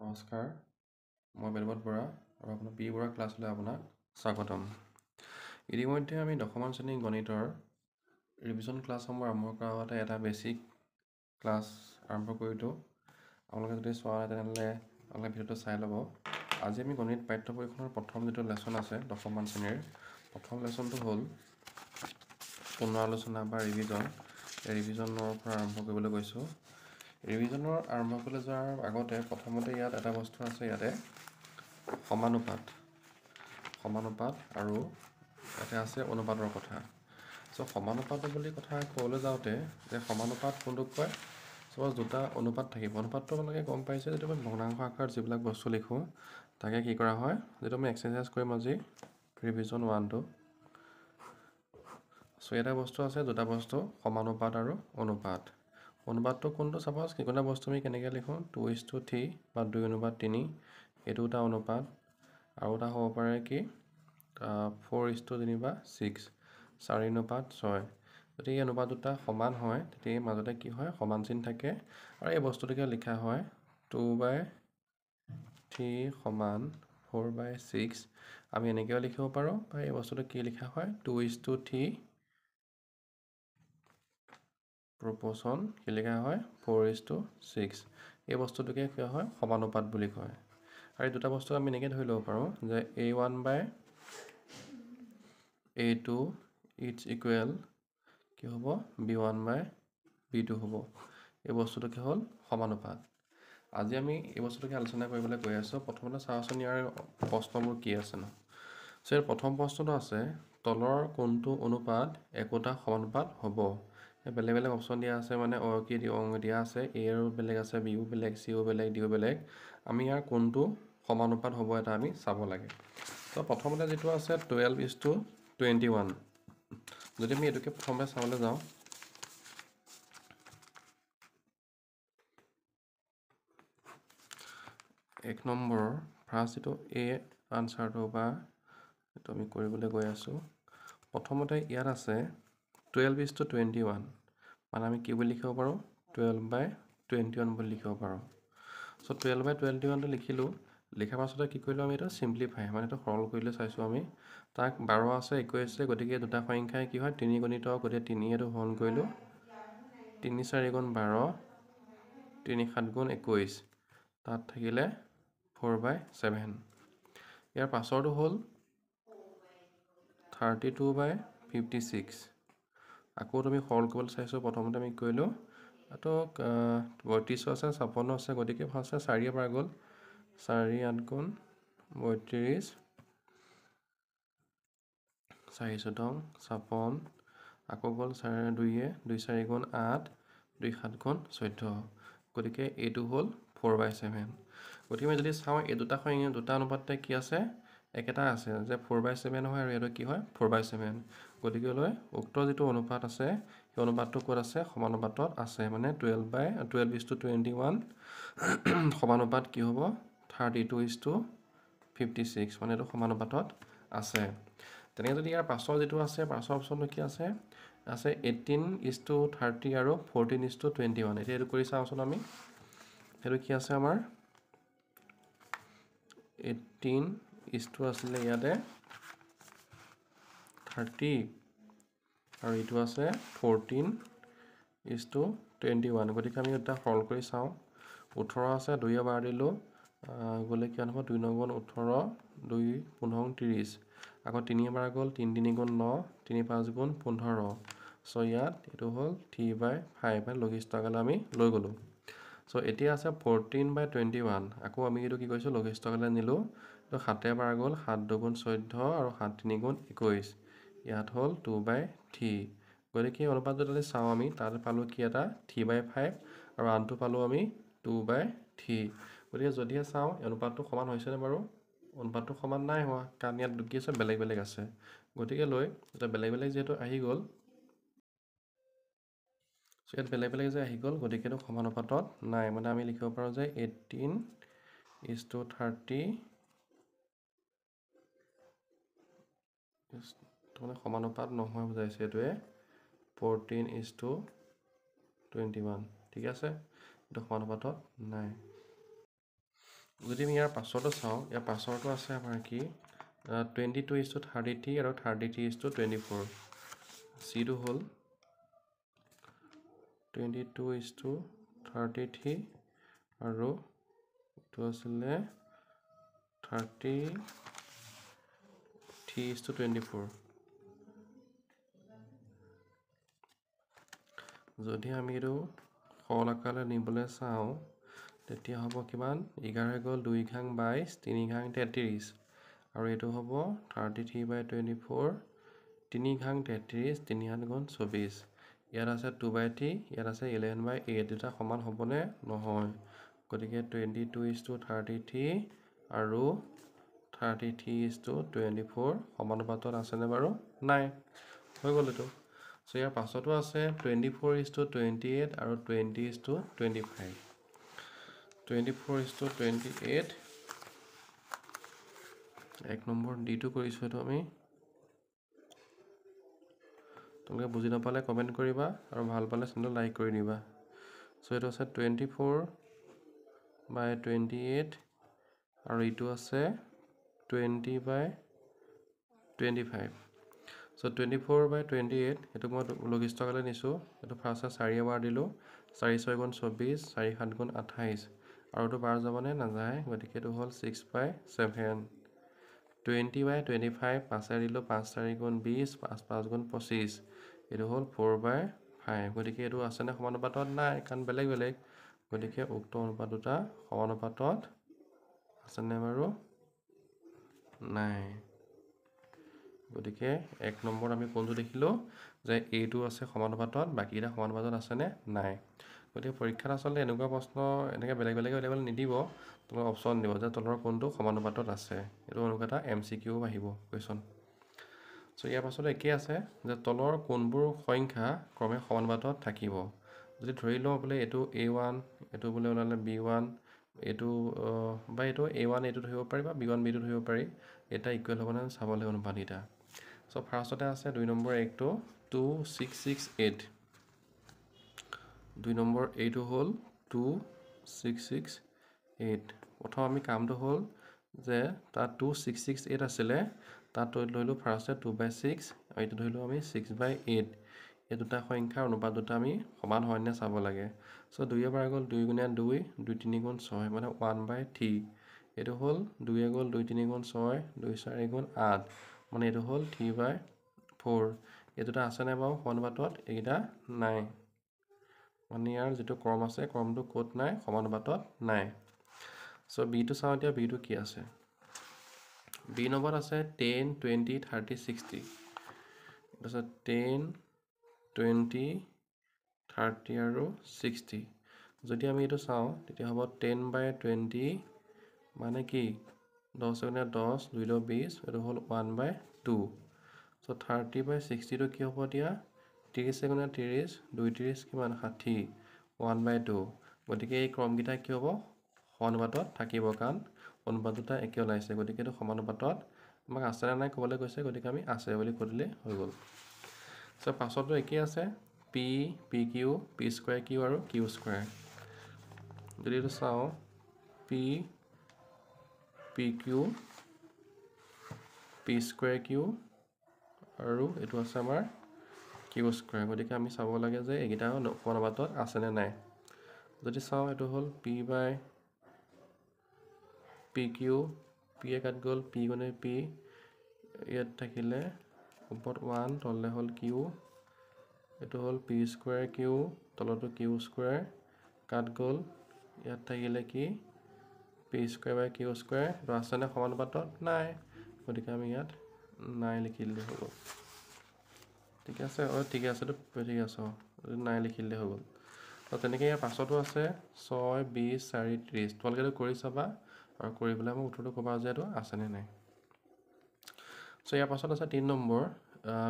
নমস্কাৰ, মই বেলবত বৰা আৰু আপোনাৰ বি বৰা ক্লাছলৈ আপোনাক স্বাগতম। ইতিমধ্যে আমি দশম শ্ৰেণী গণিতৰ ৰিভিজন ক্লাছসমূহ আৰম্ভ কৰাৰ আগতে এটা বেছিক ক্লাছ আৰম্ভ কৰিলোঁ। আপোনালোকে যদি চোৱা নাই তেনেহ'লে আপোনালোকে ভিডিঅ'টো চাই ল'ব। আজি আমি গণিত পাঠ্য পৰিক্ষণৰ প্ৰথম যিটো লেচন আছে দশম শ্ৰেণীৰ প্ৰথম লেচনটো হ'ল পুনৰালোচনা বা ৰিভিজন। এই ৰিভিজনৰ পৰা আৰম্ভ কৰিবলৈ গৈছোঁ। ৰিভিজনৰ আৰম্ভ কৰিবলৈ যোৱাৰ আগতে প্ৰথমতে ইয়াত এটা বস্তু আছে, ইয়াতে সমানুপাত আৰু ইয়াতে আছে অনুপাতৰ কথা। সমানুপাত বুলি কথা ক'বলৈ যাওঁতে যে সমানুপাত কোনটোক কয়, চাপ'জ দুটা অনুপাত থাকিব। অনুপাতটো আপোনালোকে গম পাইছে, যিটো আমি ভগ্নাংশ আকাৰত যিবিলাক বস্তু লিখোঁ তাকে কি কৰা হয়, যিটো আমি এক্সাৰচাইজ কৰিম আজি ৰিভিজন 1টো। ইয়াতে বস্তু আছে দুটা বস্তু, সমানুপাত আৰু অনুপাত। অনুপাতটো কোনটো, চাপ'জ যিকোনো বস্তু আমি কেনেকৈ লিখোঁ 2:3 বা 2:3, এইটো এটা অনুপাত। আৰু এটা হ'ব পাৰে কি 4:3 বা 6, 4:6। যদি এই অনুপাত দুটা সমান হয় তেতিয়া এই মাজতে কি হয়, সমান চিন থাকে আৰু এই বস্তুটোকে লিখা হয় 2/3 সমান 4/6। আমি এনেকৈও লিখিব পাৰোঁ, বা এই বস্তুটো কি লিখা হয় 2:3 প্ৰপ'ৰ্শ্যন কি লিখা হয় 4:6। এই বস্তুটোকে কি হয় সমানুপাত বুলি কয়। আৰু এই দুটা বস্তু আমি এনেকৈ ধৰি ল'ব পাৰোঁ যে A1/A2 ইটছ ইকুৱেল কি হ'ব B1/B2 হ'ব। এই বস্তুটো কি হ'ল সমানুপাত। আজি আমি এই বস্তুটোকে আলোচনা কৰিবলৈ গৈ আছোঁ। প্ৰথমতে চাওঁচোন ইয়াৰ প্ৰশ্নবোৰ কি আছে ন। ইয়াৰ প্ৰথম প্ৰশ্নটো আছে, তলৰ কোনটো অনুপাত একোটা সমানুপাত হ'ব। বেলেগ বেলেগ অপশ্যন দিয়া আছে, মানে কি দিয়া আছে, এও বেলেগ আছে, বিও বেলেগ, চিও বেলেগ, ডিও বেলেগ। আমি ইয়াৰ কোনটো সমানুপাত হ'ব এটা আমি চাব লাগে। প্ৰথমতে যিটো আছে 12:21। যদি আমি এইটোকে প্ৰথমতে চাবলৈ যাওঁ, এক নম্বৰ ফাৰ্ষ্ট যিটো আনচাৰটো বা এইটো আমি কৰিবলৈ গৈ আছোঁ। প্ৰথমতে ইয়াত আছে 12:21, মানে আমি কি বুলি লিখিব পাৰোঁ 12/21 বুলি লিখিব পাৰোঁ। 12/21টো লিখিলোঁ। লিখাৰ পাছতে কি কৰিলোঁ, আমি এইটো চিম্প্লিফাই, মানে এইটো সৰল কৰিবলৈ চাইছোঁ আমি। তাক 12 আছে, 21 আছে, গতিকে দুটা সংখ্যাই কি হয় তিনি গণিত, গতিকে 3 এইটো হৰণ কৰিলোঁ। 3 4 গুণ 12, 3 7 গুণ 21, তাত থাকিলে 4/7। ইয়াৰ পাছৰটো হ'ল 32/56। আকৌ তুমি সৰল কৰিবলৈ চাইছোঁ। প্ৰথমতে আমি কৰিলোঁ এইটো 32 আছে, 56 আছে, গতিকে ফাৰ্ষ্টে 4 পৰা গ'ল, 4 8 গুণ 32, 4 14 56, আকৌ গ'ল 4 2 2 4 গুণ 8, 2 7 গুণ 14, গতিকে এইটো হ'ল 4/7। গতিকে আমি যদি চাওঁ এই দুটা অনুপাততে কি আছে, একেটা আছে যে 4/7 হয়, আৰু এইটো কি হয় 4/7। গতিকেলৈ উক্ত যিটো অনুপাত আছে সেই অনুপাতটো ক'ত আছে, সমানুপাতত আছে, মানে 12:21 সমানুপাত কি হ'ব 32:56, মানে এইটো সমানুপাতত আছে। তেনেকৈ যদি ইয়াৰ পাছৰ যিটো আছে, পাছৰ অপশ্যনটো কি আছে 18:30 আৰু 14:21। এতিয়া এইটো কৰি চাওঁচোন আমি। সেইটো কি আছে আমাৰ 18 আছিলে ইয়াতে 30, আৰু এইটো আছে 14:21। গতিকে আমি এটা সৰল কৰি চাওঁ। 18 আছে, 2 বাৰ দিলোঁ, গ'লে কিমান হ'ব 2 9 গুণ 18, 2 15 30, আকৌ 3 বাৰ গ'ল, 3 3 গুণ 9, 3 5 গুণ 15। ইয়াত এইটো হ'ল 3/5, লঘিষ্ঠকালে আমি লৈ গ'লোঁ। এতিয়া আছে 14/21। আকৌ আমি এইটো কি কৰিছোঁ লঘিষ্ঠকালে নিলোঁ, তো 7 বাৰ গ'ল, 7 2 গুণ 14, আৰু 7 3 গুণ 21, ইয়াত হ'ল 2/3। গতিকে এই অনুপাতটো যদি চাওঁ আমি, তাত পালোঁ কি এটা 3/5, আৰু আনটো পালোঁ আমি 2/3। গতিকে যদিহে চাওঁ অনুপাতটো সমান হৈছেনে বাৰু, অনুপাতটো সমান নাই হোৱা, কাৰণ ইয়াত কি আছে বেলেগ বেলেগ আছে। গতিকে লৈ এতিয়া বেলেগ বেলেগ যিহেতু আহি গ'ল, ইয়াত বেলেগ বেলেগ যে আহি গ'ল, গতিকে এইটো সমানুপাতত নাই। মানে আমি লিখিব পাৰোঁ যে 18:30 মানে সমানুপাত নহয় বুজাইছে এইটোৱে 14:21। ঠিক আছে, এইটো সমানুপাতত নাই। যদি আমি ইয়াৰ পাছতো চাওঁ, ইয়াৰ পাছৰটো আছে আমাৰ কি 22:33 আৰু 33:24। চিটো হ'ল 22:33 আৰু এইটো আছিলে 33:24। যদি আমি এইটো সৰল আকাৰলৈ নিবলৈ চাওঁ তেতিয়া হ'ব কিমান 11 গ'ল 2 ঘাং 22 3 ঘাং 33 আৰু এইটো হ'ব 33/24 3 ঘাং 33 3 7 গুণ 24। ইয়াত আছে 2/3 ইয়াত আছে 11/8 দুটা সমান হ'বনে নহয় গতিকে 22:33 আৰু 33:24 সমানুপাতত আছেনে বাৰু নাই হৈ গ'ল এইটো। চ' ইয়াৰ পাছতো আছে 24:28 আৰু 20:25। 24:28 এক নম্বৰ ডিটো কৰিছোঁ এইটো আমি। তোমালোকে বুজি নাপালে কমেণ্ট কৰিবা আৰু ভাল পালে চেনেলটো লাইক কৰি দিবা। চ' এইটো আছে 24/28 আৰু এইটো আছে 20/25। চ' 24/28 এইটো মই লঘিষ্ঠকালে নিছোঁ। এইটো ফাৰ্ষ্টে 4 বাৰ দিলোঁ 4 6 গুণ 24 4 7 গুণ 28 আৰু এইটো বাৰ যাবনে নাযায় গতিকে এইটো হ'ল 6/7। 20/25 5 দিলোঁ 5 4 গুণ 20 5 5 গুণ 25 এইটো হ'ল 4/5 গতিকে এইটো আছেনে সমানুপাতত নাই কাৰণ বেলেগ বেলেগ গতিকে উক্ত অনুপাত দুটা সমানুপাতত আছেনে বাৰু নাই। গতিকে এক নম্বৰত আমি কোনটো দেখিলোঁ যে এইটো আছে সমানুপাতত বাকীকেইটা সমানুপাতত আছেনে নাই। গতিকে পৰীক্ষাত আচলতে এনেকুৱা প্ৰশ্ন এনেকৈ বেলেগ বেলেগ নিদিব তোমাক অপশ্যন দিব যে তলৰ কোনটো সমানুপাতত আছে এইটো এনেকুৱা এটা MCQ আহিব কুৱেশ্যন। চ' ইয়াৰ পাছত একেই আছে যে তলৰ কোনবোৰ সংখ্যা ক্ৰমে সমানুপাতত থাকিব। যদি ধৰি লওঁ বোলে এইটো A1 এইটো বোলে ওলালে B1 এইটো বা এইটো A1 এইটো ধৰিব পাৰি বা B1 B2 ধৰিব পাৰি এটা ইকুৱেল হ'ব নে চাব লাগিব অনুপাতকেইটা। চ' ফাৰ্ষ্টতে আছে 2 নম্বৰ একটো 2668 2 নম্বৰ এইটো হ'ল 2668। প্ৰথম আমি কামটো হ'ল যে তাত 2668 আছিলে তাত ধৰিলোঁ ফাৰ্ষ্টে 2/6 আৰু এইটো ধৰিলোঁ আমি 6/8 এই দুটা সংখ্যাৰ অনুপাত দুটা আমি সমান হয়নে চাব লাগে। চ' 2 বাৰ গ'ল 2 গুণীয়া 2 2 3 গুণ 6 মানে 1/3 এইটো হ'ল 2 গ'ল 2 3 গুণ 6 2 4 গুণ 8 মানে এইটো হ'ল 3/4 এই দুটা আছেনে বাৰু সমানুপাতত এইকেইটা নাই মানে ইয়াৰ যিটো ক্ৰম আছে ক্ৰমটো ক'ত নাই সমানুপাতত নাই। চ' বিটো চাওঁ এতিয়া বিটো কি আছে বি নম্বৰত আছে 10 20 30 60 তাৰপিছত 10 20 30 আৰু 60 যদি আমি এইটো চাওঁ তেতিয়া হ'ব 10/20 মানে কি 10 গুণীয়া 10 2 20 এইটো হ'ল 1/2 চ' 30/60টো কি হ'ব এতিয়া 30 গুণীয়া 30 2 30 কিমান 60 1/2 গতিকে এই ক্ৰমকেইটা কি হ'ব সমানুপাতত থাকিব কাৰণ অনুপাত দুটা একে ওলাইছে গতিকে এইটো সমানুপাতত আমাক আছেনে নাই ক'বলৈ কৈছে গতিকে আমি আছে বুলি কৈ দিলে হৈ গ'ল। চ' পাছতো একেই আছে P PQ P square Q আৰু Q স্কুৱাৰ। যদি এইটো চাওঁ P PQ P square Q আৰু এইটো আছে আমাৰ Q স্কুৱাৰ গতিকে আমি চাব লাগে যে এইকেইটা সমানুপাতত আছেনে নাই। যদি চাওঁ এইটো হ'ল P/PQ P কাট গ'ল P গুণে P ইয়াত থাকিলে ওপৰত 1 তললৈ হ'ল Q এইটো হ'ল P স্কুৱাৰ Q তলতো Q স্কুৱাৰ কাট গ'ল ইয়াত থাকিলে কি P স্কুৱাৰ/Q স্কুৱাৰ এইটো আছেনে সমানুপাতত নাই গতিকে আমি ইয়াত নাই লিখি দিলে হৈ গ'ল। ঠিক আছে ঠিকে আছে ঠিক আছে নাই লিখি দিলে হৈ গ'ল। আৰু তেনেকৈ ইয়াৰ পাছতো আছে 6 20 4 30 তোমালোকে এইটো কৰি চাবা আৰু কৰি পেলাই মোক উত্তৰটো ক'বা যে এইটো আছেনে নাই। চ' ইয়াৰ পাছত আছে 3 নম্বৰ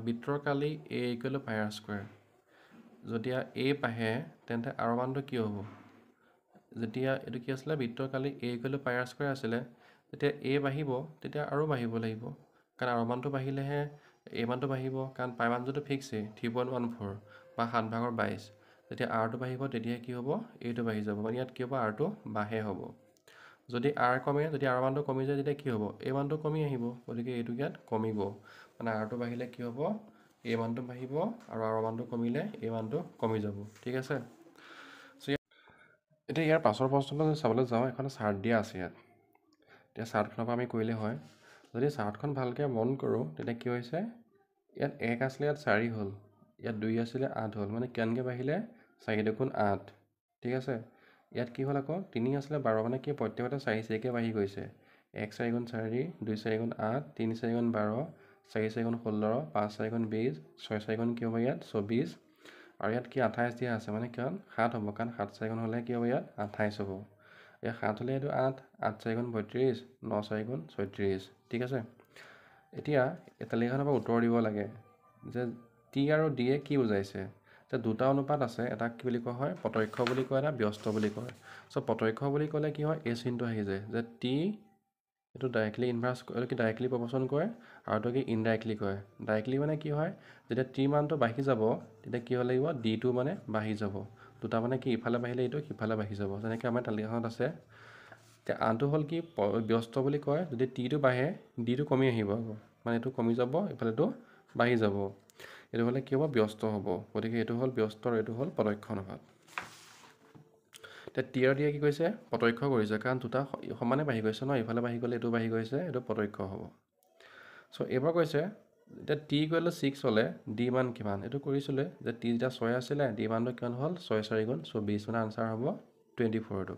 বৃত্তৰ কালি A = πr²। যেতিয়া A বাঢ়ে তেন্তে R মানটো কি হ'ব যেতিয়া এইটো কি আছিলে বৃত্তৰ কালি A = πr² আছিলে যেতিয়া A বাঢ়িব তেতিয়া আৰু বাঢ়িব লাগিব কাৰণ R মানটো বাঢ়িলেহে A মানটো বাঢ়িব কাৰণ পাই মানটোতো ফিক্সেই 3.14 বা 7/22 যেতিয়া Rটো বাঢ়িব তেতিয়া কি হ'ব এইটো বাঢ়ি যাব মানে ইয়াত কি হ'ব Rটো বাঢ়ে হ'ব যদি r কমে, যদি r মানটো কমি যায় তেতিয়া কি হ'ব, a মানটো কমি আহিব, গতিকে এইটো ইয়াত কমিব, মানে rটো বাঢ়িলে কি হ'ব, a মানটো বাঢ়িব আৰু r মানটো কমিলে a মানটো কমি যাব, ঠিক আছে। এতিয়া ইয়াৰ পাছৰ প্ৰশ্নটো চাবলৈ যাওঁ, এখন চাৰ্ট দিয়া আছে ইয়াত, এতিয়া চাৰ্টখনৰ পৰা আমি কৰিলে হয়, যদি চাৰ্টখন ভালকৈ মন কৰোঁ তেতিয়া কি হৈছে, ইয়াত 1 আছিলে, ইয়াত 4 হ'ল, ইয়াত 2 আছিলে 8 হ'ল, মানে কেনেকৈ বাঢ়িলে, 4 দুগুণ 8, ঠিক আছে। ইয়াত কি হ'ল আকৌ 3 আছিলে 12, মানে কি প্ৰত্যেকতে 4 4কৈ বাঢ়ি গৈছে, 1 4 গুণ 4, 2 4 গুণ 8, 3 4 গুণ 12, 4 4 গুণ 16, 5 4 গুণ 20, 6 4 গুণ কি হ'ব ইয়াত 24, আৰু ইয়াত কি 28 দিয়া আছে, মানে কিমান 7 হ'ব, কাৰণ 7 4 গুণ হ'লে কি হ'ব ইয়াত 28 হ'ব, ইয়াত 7 হ'লে এইটো 8, 8 4 গুণ 32, 9 4 গুণ 36, ঠিক আছে। এতিয়া এই তালিকাখনৰ পৰা উত্তৰ দিব লাগে যে টি আৰু ডিয়ে কি বুজাইছে, যে দুটা অনুপাত আছে, এটা কি বুলি কোৱা হয় প্ৰত্যক্ষ বুলি কয়, এটা ব্যস্ত বুলি কয়। চ' প্ৰত্যক্ষ বুলি ক'লে কি হয়, এই চিনটো আহি যায় যে টি এইটো ডাইৰেক্টলি ইনভাৰ্চ কৰে, কি ডাইৰেক্টলি প্ৰপৰ্চন কৰে, আৰু এইটো কি ইনডাইৰেক্টলি কৰে। ডাইৰেক্টলি মানে কি হয়, যেতিয়া টি মানটো বাঢ়ি যাব তেতিয়া কি হ'ব লাগিব, ডিটো মানে বাঢ়ি যাব, দুটা মানে কি ইফালে বাঢ়িলে এইটো সিফালে বাঢ়ি যাব, যেনেকৈ আমাৰ তালিকাখনত আছে। এতিয়া আনটো হ'ল কি ব্যস্ত বুলি কয়, যদি টিটো বাঢ়ে ডিটো কমি আহিব আকৌ, মানে এইটো কমি যাব ইফালেটো বাঢ়ি যাব, এইটো হ'লে কি হ'ব ব্যস্ত হ'ব, গতিকে এইটো হ'ল ব্যস্ত আৰু এইটো হ'ল প্ৰত্যক্ষ অনুপাত। এতিয়া টি আৰু ডিয়ে কি কৰিছে, প্ৰত্যক্ষ কৰিছে, কাৰণ দুটা সমানে বাঢ়ি গৈছে ন, ইফালে বাঢ়ি গ'লে এইটো বাঢ়ি গৈছে, এইটো প্ৰত্যক্ষ হ'ব। চ' এইবাৰ কৈছে এতিয়া টি ইকুৱেল টু 6 হ'লে ডি মান কিমান, এইটো কৰিছিলে যে টি যেতিয়া 6 আছিলে, ডি মানটো কিমান হ'ল 6 4 গুণ 24, মানে আনচাৰ হ'ব 24টো।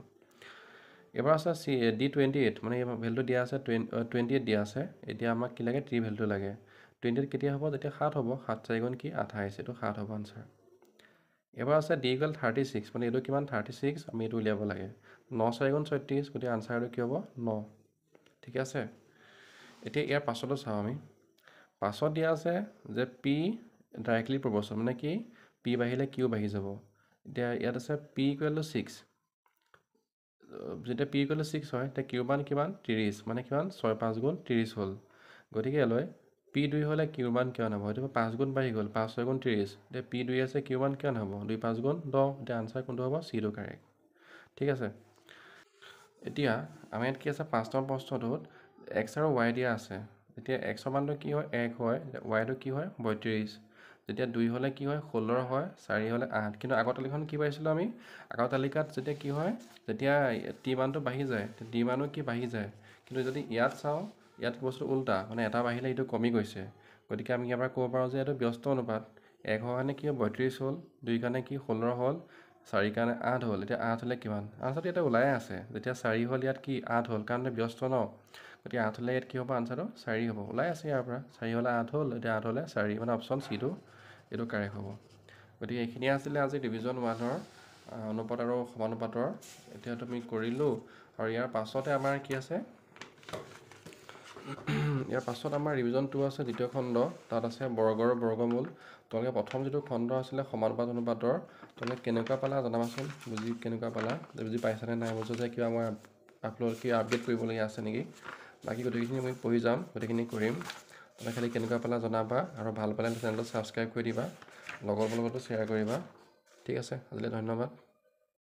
এবাৰ আছে ডি 28, মানে এই ভেলুটো দিয়া আছে 28 দিয়া আছে, এতিয়া আমাক কি লাগে, টি ভেলুটো লাগে। 28 কেতিয়া হ'ব, যেতিয়া 7 হ'ব, 7 4 গুণ কি 28, এইটো 7 হ'ব আনচাৰ। এবাৰ আছে ডি ইকুৱেল 36, মানে এইটো কিমান 36, আমি এইটো উলিয়াব লাগে, 9 4 গুণ 36, গতিকে আনচাৰটো কি হ'ব 9, ঠিক আছে। এতিয়া ইয়াৰ পাছতো চাওঁ আমি, পাছত দিয়া আছে যে পি ডাইৰেক্টলি প্ৰপৰ্চন, মানে কি পি বাঢ়িলে কিউ বাঢ়ি যাব। এতিয়া ইয়াত আছে পি ইকুৱেল টু 6, যেতিয়া পি ইকুৱেল টু 6 হয় তেতিয়া কিউ মান কিমান 30, মানে কিমান 6 5 গুণ 30 হ'ল, গতিকে ইয়ালৈ পি 2 হ'লে কিউ মান কিমান হ'ব, সেইটো 5 গুণ বাঢ়ি গ'ল, 5 6 গুণ 30, এতিয়া পি 2 আছে কিউ মান কিমান হ'ব 2 5 গুণ 10, এতিয়া আনচাৰ কোনটো হ'ব, চিটো কাৰেক্ট, ঠিক আছে। এতিয়া আমাৰ ইয়াত কি আছে 5 নম্বৰ প্ৰশ্নটোত এক্স আৰু ৱাই দিয়া আছে, এতিয়া এক্সৰ মানটো কি হয় 1 হয়, ৱাইটো কি হয় 32, যেতিয়া 2 হ'লে কি হয় 16 হয়, 4 হ'লে 8, কিন্তু আগৰ তালিকাখন কি পাইছিলোঁ আমি, আগৰ তালিকাত যেতিয়া কি হয়, যেতিয়া টি মানটো বাঢ়ি যায় ডি মানো কি বাঢ়ি যায়, কিন্তু যদি ইয়াত চাওঁ ইয়াত বস্তু উল্টা, মানে এটা বাঢ়িলে এইটো কমি গৈছে, গতিকে আমি ইয়াৰ পৰা ক'ব পাৰোঁ যে এইটো ব্যস্ত অনুপাত, 1 হোৱাৰ কাৰণে কি 32 হ'ল, 2 কাৰণে কি 16 হ'ল, 4 কাৰণে 8 হ'ল, এতিয়া 8 হ'লে কিমান, আনচাৰটো ইয়াতে ওলাই আছে, যেতিয়া 4 হ'ল ইয়াত কি 8 হ'ল, কাৰণ ব্যস্ত ন, গতিকে 8 হ'লে ইয়াত কি হ'ব আনচাৰটো 4 হ'ব, ওলাই আছে ইয়াৰ পৰা 4 হ'লে 8 হ'ল, এতিয়া 8 হ'লে 4, মানে অপশ্যন চিটো এইটো কাৰেক্ট হ'ব। গতিকে এইখিনিয়ে আছিলে আজি ডিভিজন 1ৰ অনুপাত আৰু সমানুপাতৰ, এতিয়া তুমি কৰিলোঁ। আৰু ইয়াৰ পাছতে আমাৰ কি আছে, ইয়াৰ পাছত আমাৰ ৰিভিজন 2 আছে, দ্বিতীয় খণ্ড, তাত আছে বৰ্গৰ বৰ্গমূল। তোমালোকে প্ৰথম যিটো খণ্ড আছিলে সমানুপাত অনুপাতৰ, তোমালোকে কেনেকুৱা পালা জনাবাচোন, বুজি কেনেকুৱা পালা, বুজি পাইছানে নাই, বুজো যে কিবা মই আপডেট কৰিবলগীয়া আছে নেকি, বাকী গোটেইখিনি আমি পঢ়ি যাম, গোটেইখিনি কৰিম, তোমালোকে খালি কেনেকুৱা পালা জনাবা, আৰু ভাল পালে চেনেলটো ছাবস্ক্ৰাইব কৰি দিবা, লগৰবোৰৰ লগতো শ্বেয়াৰ কৰিবা, ঠিক আছে। আজিলৈ ধন্যবাদ।